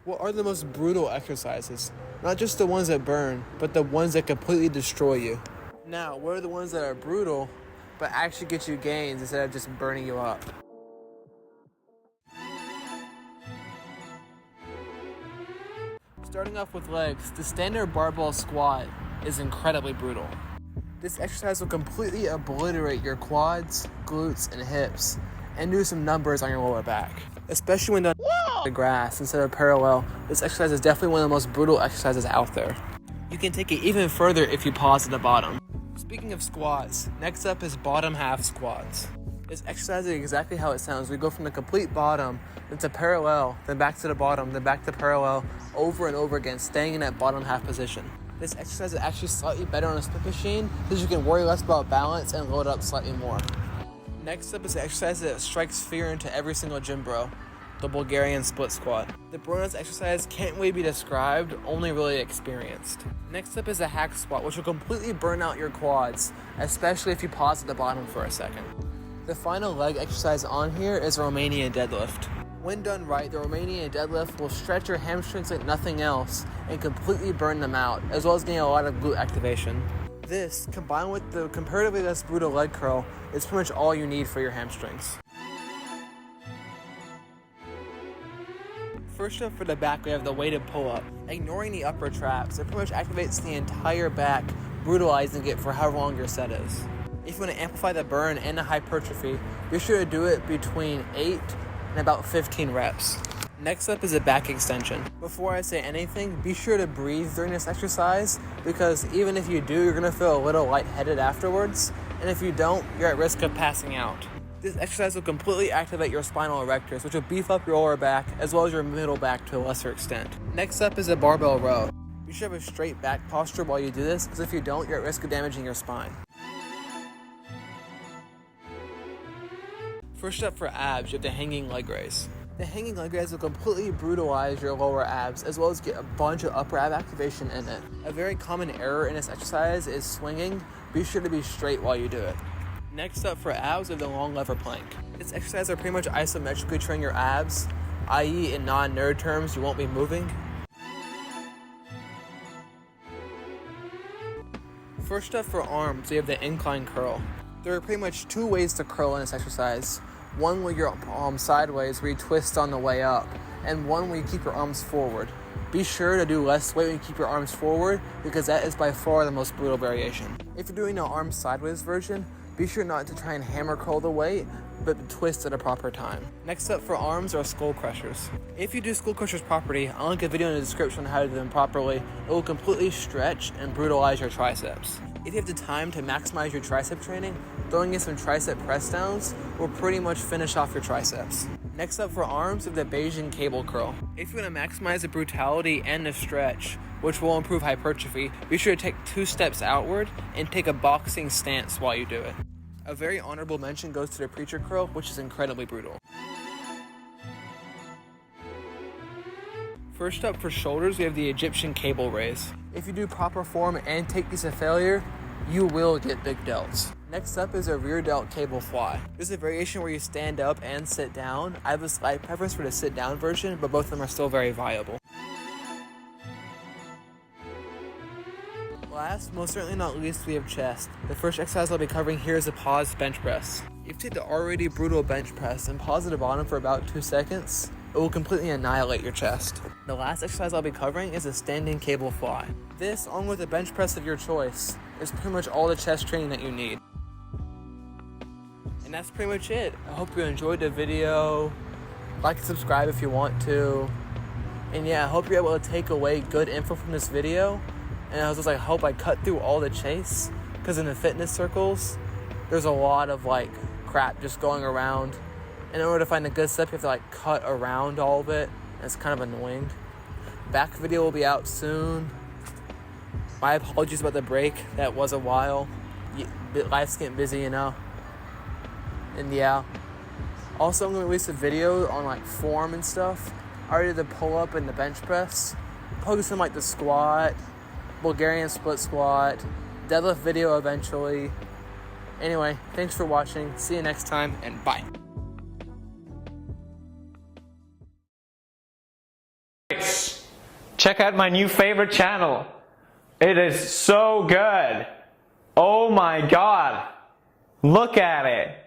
What are the most brutal exercises? Not just the ones that burn, but the ones that completely destroy you. Now, what are the ones that are brutal, but actually get you gains instead of just burning you up? Starting off with legs, the standard barbell squat is incredibly brutal. This exercise will completely obliterate your quads, glutes, and hips, and do some numbers on your lower back. Especially when done on the grass instead of parallel, this exercise is definitely one of the most brutal exercises out there. You can take it even further if you pause at the bottom. Speaking of squats, next up is bottom half squats. This exercise is exactly how it sounds. We go from the complete bottom, then to parallel, then back to the bottom, then back to parallel, over and over again, staying in that bottom half position. This exercise is actually slightly better on a split machine because you can worry less about balance and load up slightly more. Next up is an exercise that strikes fear into every single gym bro, the Bulgarian split squat. The bro in this exercise can't really be described, only really experienced. Next up is a hack squat, which will completely burn out your quads, especially if you pause at the bottom for a second. The final leg exercise on here is Romanian deadlift. When done right, the Romanian deadlift will stretch your hamstrings like nothing else and completely burn them out, as well as getting a lot of glute activation. This, combined with the comparatively less brutal leg curl, is pretty much all you need for your hamstrings. First up for the back, we have the weighted pull-up. Ignoring the upper traps, it pretty much activates the entire back, brutalizing it for however long your set is. If you want to amplify the burn and the hypertrophy, be sure to do it between 8 and about 15 reps. Next up is a back extension. Before I say anything, be sure to breathe during this exercise because even if you do, you're going to feel a little lightheaded afterwards, and if you don't, you're at risk of passing out. This exercise will completely activate your spinal erectors, which will beef up your lower back as well as your middle back to a lesser extent. Next up is a barbell row. You should have a straight back posture while you do this because if you don't, you're at risk of damaging your spine. First up for abs, you have the hanging leg raise. The hanging leg raise will completely brutalize your lower abs as well as get a bunch of upper ab activation in it. A very common error in this exercise is swinging. Be sure to be straight while you do it. Next up for abs, we have the long lever plank. This exercise will pretty much isometrically train your abs, i.e. in non-nerd terms, you won't be moving. First up for arms, we have the incline curl. There are pretty much two ways to curl in this exercise. One where your arms sideways, where you twist on the way up, and one where you keep your arms forward. Be sure to do less weight when you keep your arms forward because that is by far the most brutal variation. If you're doing the arms sideways version, be sure not to try and hammer curl the weight, but twist at a proper time. Next up for arms are skull crushers. If you do skull crushers properly, I'll link a video in the description on how to do them properly. It will completely stretch and brutalize your triceps. If you have the time to maximize your tricep training, throwing in some tricep press downs will pretty much finish off your triceps. Next up for arms is the Bayesian cable curl. If you want to maximize the brutality and the stretch, which will improve hypertrophy, be sure to take 2 steps outward and take a boxing stance while you do it. A very honorable mention goes to the preacher curl, which is incredibly brutal. First up for shoulders, we have the Egyptian cable raise. If you do proper form and take these to failure, you will get big delts. Next up is a rear delt cable fly. This is a variation where you stand up and sit down. I have a slight preference for the sit down version, but both of them are still very viable. Last, most certainly not least, we have chest. The first exercise I'll be covering here is a pause bench press. If you take the already brutal bench press and pause at the bottom for about 2 seconds, it will completely annihilate your chest. The last exercise I'll be covering is a standing cable fly. This, along with a bench press of your choice, is pretty much all the chest training that you need. And that's pretty much it. I hope you enjoyed the video. Like and subscribe if you want to. And yeah, I hope you're able to take away good info from this video. And I was just like, I hope I cut through all the chase. Because in the fitness circles, there's a lot of like crap just going around. And in order to find a good step, you have to like cut around all of it. And it's kind of annoying. Back video will be out soon. My apologies about the break. That was a while. Life's getting busy, you know. And yeah. Also, I'm going to release a video on like form and stuff. I already did the pull-up and the bench press. Probably some like the squat, Bulgarian split squat, deadlift video eventually. Anyway, thanks for watching. See you next time, and bye. check out my new favorite channel. It is so good. Oh my god. Look at it.